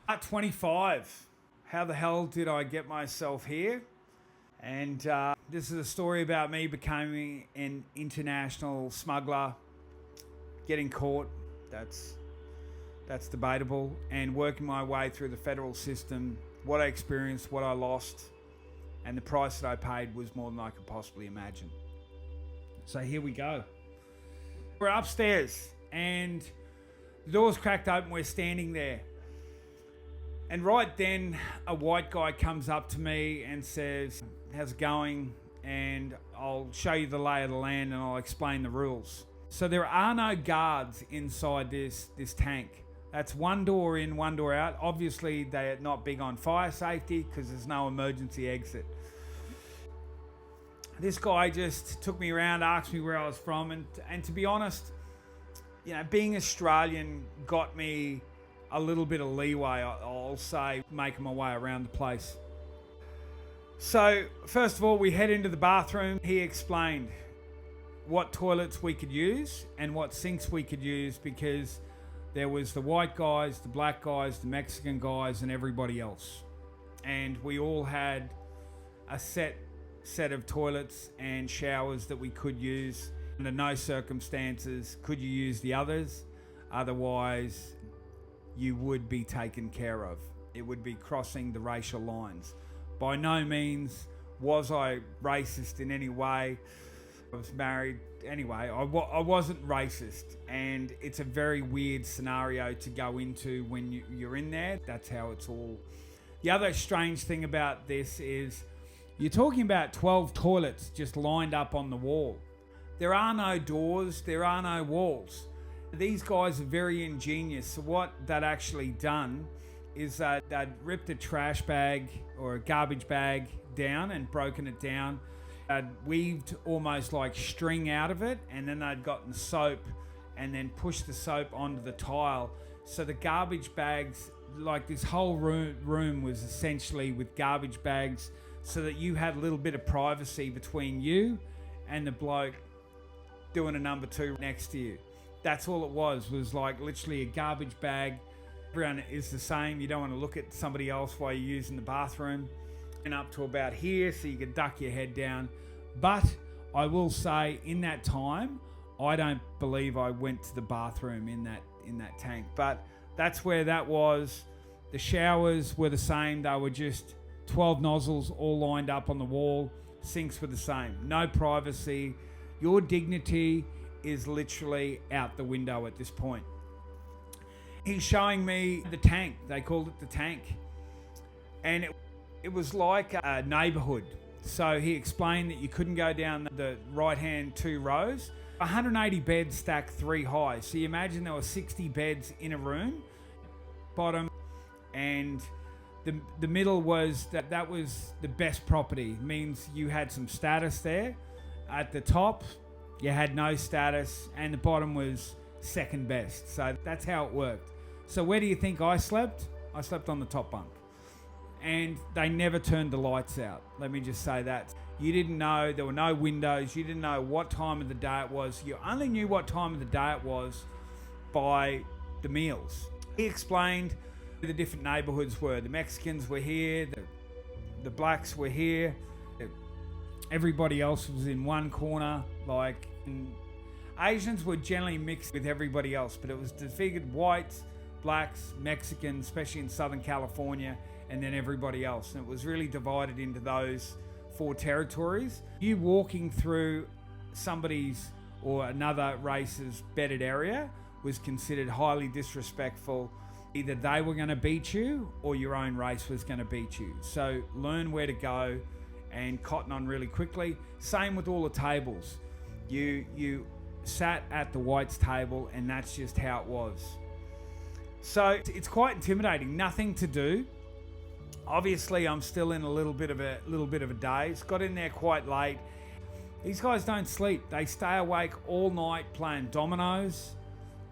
At 25, how the hell did I get myself here? And this is a story about me becoming an international smuggler, getting caught, that's debatable, and working my way through the federal system. What I experienced, what I lost, and the price that I paid was more than I could possibly imagine. So here we go. We're upstairs and the door's cracked open, we're standing there. And right then, a white guy comes up to me and says, "How's it going? And I'll show you the lay of the land and I'll explain the rules." So there are no guards inside this tank. That's one door in, one door out. Obviously, they're not big on fire safety because there's no emergency exit. This guy just took me around, asked me where I was from, and to be honest, being Australian got me a little bit of leeway, I'll say, making my way around the place. So, first of all, we head into the bathroom. He explained what toilets we could use and what sinks we could use, because there was the white guys, the black guys, the Mexican guys, and everybody else. And we all had a set of toilets and showers that we could use. Under no circumstances could you use the others, otherwise you would be taken care of. It would be crossing the racial lines. By no means was I racist in any way. I was married anyway. I wasn't racist, and it's a very weird scenario to go into when you're in there. That's how it's all. The other strange thing about this is you're talking about 12 toilets just lined up on the wall. There are no doors, there are no walls. These guys are very ingenious. So what they'd actually done is that they'd ripped a trash bag or a garbage bag down and broken it down. They'd weaved almost like string out of it, and then they'd gotten soap and then pushed the soap onto the tile. So the garbage bags, like this whole room was essentially with garbage bags, so that you had a little bit of privacy between you and the bloke doing a number two next to you. That's all it was like literally a garbage bag. Everyone is the same. You don't want to look at somebody else while you're using the bathroom. And up to about here, so you can duck your head down. But I will say, in that time, I don't believe I went to the bathroom in that tank. But that's where that was. The showers were the same. They were just 12 nozzles all lined up on the wall. Sinks were the same. No privacy. Your dignity is literally out the window at this point. He's showing me the tank. They called it the tank. And it was like a neighborhood. So he explained that you couldn't go down the right-hand 2 rows. 180 beds stacked 3 high. So you imagine there were 60 beds in a room, bottom, and the middle was that was the best property. It means you had some status there. At the top, you had no status, and the bottom was second best. So that's how it worked. So where do you think I slept? I slept on the top bunk. And they never turned the lights out. Let me just say that. You didn't know, there were no windows. You didn't know what time of the day it was. You only knew what time of the day it was by the meals. He explained who the different neighborhoods were. The Mexicans were here. The blacks were here. Everybody else was in one corner. Asians were generally mixed with everybody else, but it was disfigured whites, blacks, Mexicans, especially in Southern California, and then everybody else. And it was really divided into those 4 territories. You walking through somebody's or another race's bedded area was considered highly disrespectful. Either they were going to beat you or your own race was going to beat you. So learn where to go and cotton on really quickly. Same with all the tables. You sat at the whites table, and that's just how it was. So it's quite intimidating. Nothing to do. Obviously, I'm still in a little bit of a daze. Got in there quite late. These guys don't sleep. They stay awake all night playing dominoes.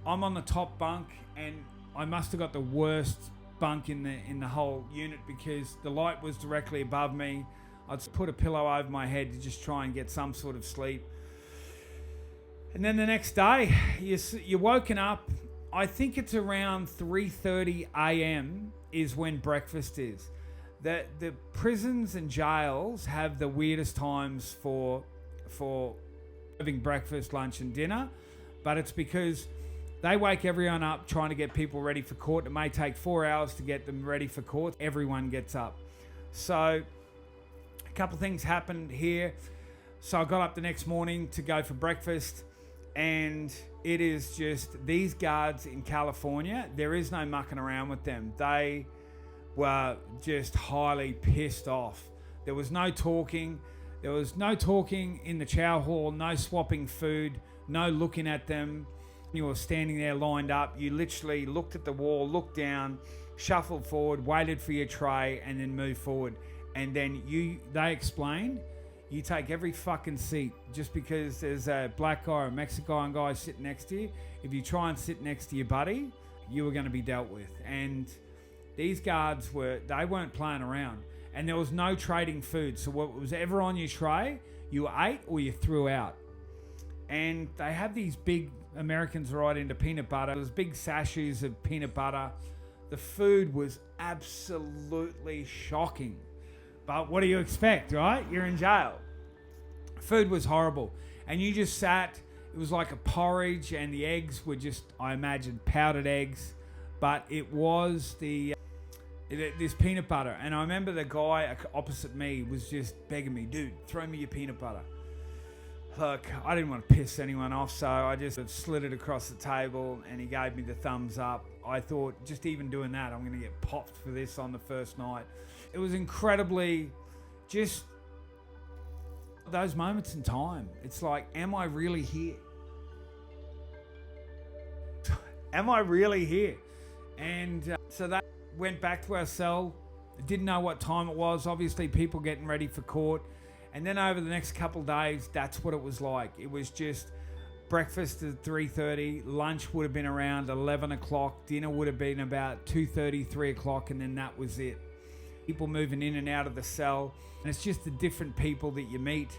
I'm on the top bunk, and I must have got the worst bunk in the whole unit, because the light was directly above me. I'd put a pillow over my head to just try and get some sort of sleep. And then the next day, you're woken up I think it's around 3:30 a.m. is when breakfast is. The prisons and jails have the weirdest times for having breakfast, lunch and dinner, but it's because they wake everyone up trying to get people ready for court. It may take 4 hours to get them ready for court. Everyone gets up. So a couple of things happened here. So I got up the next morning to go for breakfast, and it is just these guards in California, there is no mucking around with them. They were just highly pissed off. There was no talking. There was no talking in the chow hall, no swapping food, no looking at them. You were standing there lined up. You literally looked at the wall, looked down, shuffled forward, waited for your tray, and then moved forward. And then they explained, you take every fucking seat. Just because there's a black guy or a Mexican guy sitting next to you, if you try and sit next to your buddy, you were going to be dealt with. And these guards weren't playing around. And there was no trading food. So what was ever on your tray, you ate or you threw out. And they had these big, Americans right into peanut butter. There was big sachets of peanut butter. The food was absolutely shocking. But what do you expect, right? You're in jail. Food was horrible. And you just sat, it was like a porridge, and the eggs were just, I imagine, powdered eggs. But it was this peanut butter. And I remember the guy opposite me was just begging me, dude, throw me your peanut butter. Look, I didn't want to piss anyone off, so I just slid it across the table, and he gave me the thumbs up. I thought, just even doing that, I'm going to get popped for this on the first night. It was incredibly just those moments in time. It's like, am I really here? Am I really here? And so that went back to our cell. Didn't know what time it was. Obviously, people getting ready for court. And then over the next couple of days, that's what it was like. It was just breakfast at 3:30, lunch would have been around 11 o'clock, dinner would have been about 2:30, 3 o'clock, and then that was it. People moving in and out of the cell, and it's just the different people that you meet.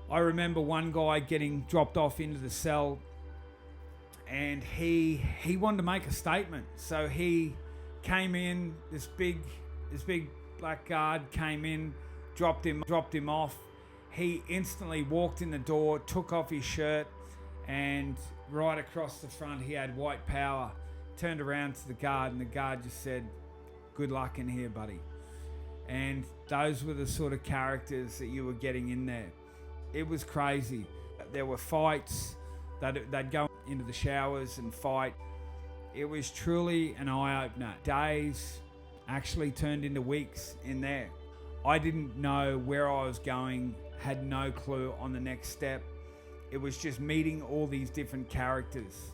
I remember one guy getting dropped off into the cell, and he wanted to make a statement. So he came in, this big black guard came in, dropped him off. He instantly walked in the door, took off his shirt, and right across the front he had white power. Turned around to the guard, and the guard just said, "Good luck in here, buddy." And those were the sort of characters that you were getting in there. It was crazy. There were fights. They'd go into the showers and fight. It was truly an eye-opener. Days actually turned into weeks in there. I didn't know where I was going, had no clue on the next step. It was just meeting all these different characters.